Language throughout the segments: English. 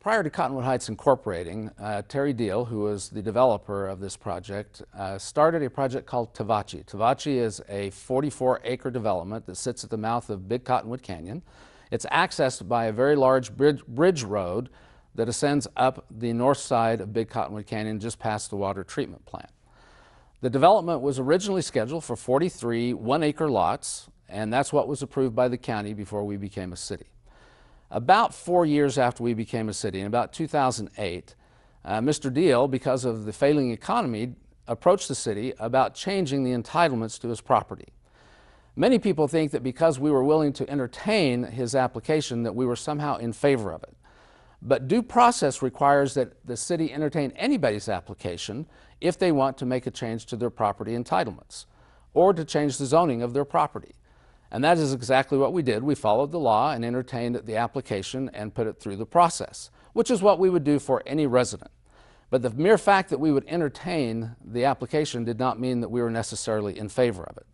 Prior to Cottonwood Heights incorporating, Terry Diehl, who was the developer of this project, started a project called Tavaci. Tavaci is a 44-acre development that sits at the mouth of Big Cottonwood Canyon. It's accessed by a very large bridge road that ascends up the north side of Big Cottonwood Canyon just past the water treatment plant. The development was originally scheduled for 43 one-acre lots, and that's what was approved by the county before we became a city. About 4 years after we became a city, in about 2008, Mr. Diehl, because of the failing economy, approached the city about changing the entitlements to his property. Many people think that because we were willing to entertain his application that we were somehow in favor of it. But due process requires that the city entertain anybody's application if they want to make a change to their property entitlements or to change the zoning of their property. And that is exactly what we did. We followed the law and entertained the application and put it through the process, which is what we would do for any resident. But the mere fact that we would entertain the application did not mean that we were necessarily in favor of it.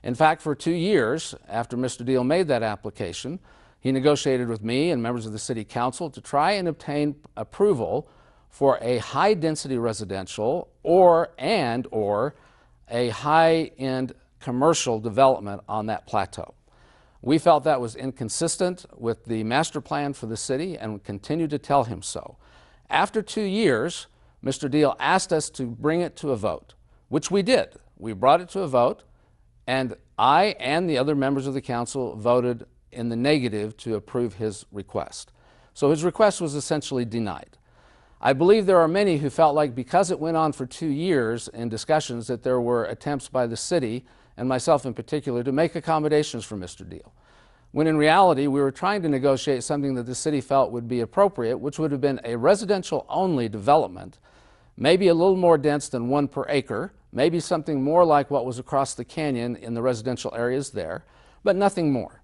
In fact, for 2 years after Mr. Diehl made that application, he negotiated with me and members of the City Council to try and obtain approval for a high-density residential or a high-end commercial development on that plateau. We felt that was inconsistent with the master plan for the city and continued to tell him so. After 2 years, Mr. Diehl asked us to bring it to a vote, which we did. We brought it to a vote, and I and the other members of the council voted in the negative to approve his request. So his request was essentially denied. I believe there are many who felt like because it went on for 2 years in discussions that there were attempts by the city, and myself in particular, to make accommodations for Mr. Diehl, when in reality we were trying to negotiate something that the city felt would be appropriate, which would have been a residential-only development, maybe a little more dense than 1 per acre, maybe something more like what was across the canyon in the residential areas there, but nothing more.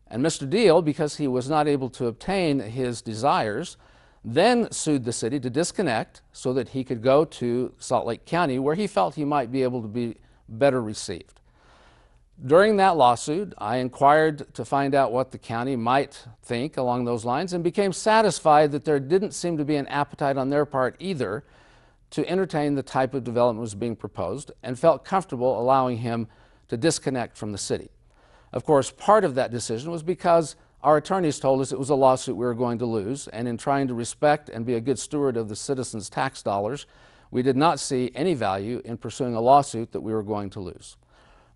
And Mr. Diehl, because he was not able to obtain his desires, then sued the city to disconnect so that he could go to Salt Lake County, where he felt he might be able to be better received. During that lawsuit, I inquired to find out what the county might think along those lines and became satisfied that there didn't seem to be an appetite on their part either to entertain the type of development that was being proposed, and felt comfortable allowing him to disconnect from the city. Of course, part of that decision was because our attorneys told us it was a lawsuit we were going to lose, and in trying to respect and be a good steward of the citizens' tax dollars, we did not see any value in pursuing a lawsuit that we were going to lose.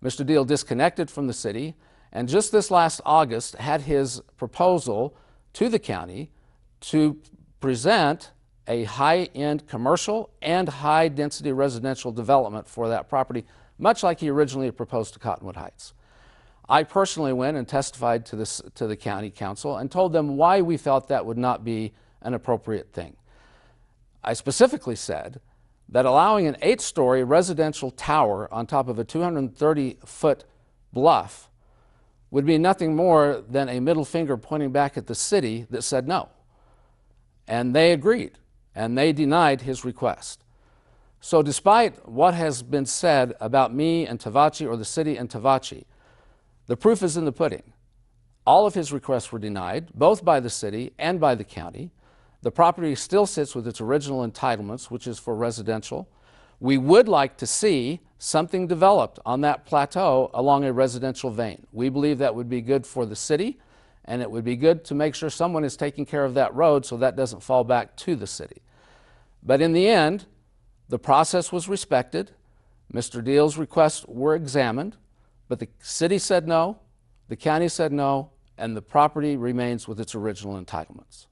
Mr. Diehl disconnected from the city, and just this last August had his proposal to the county to present a high-end commercial and high-density residential development for that property, much like he originally had proposed to Cottonwood Heights. I personally went and testified to the county council and told them why we felt that would not be an appropriate thing. I specifically said that allowing an 8-story residential tower on top of a 230-foot bluff would be nothing more than a middle finger pointing back at the city that said no. And they agreed, and they denied his request. So despite what has been said about me and Tavaci, or the city and Tavaci, the proof is in the pudding. All of his requests were denied, both by the city and by the county. The property still sits with its original entitlements, which is for residential. We would like to see something developed on that plateau along a residential vein. We believe that would be good for the city, and it would be good to make sure someone is taking care of that road so that doesn't fall back to the city. But in the end, the process was respected. Mr. Diehl's requests were examined, but the city said no, the county said no, and the property remains with its original entitlements.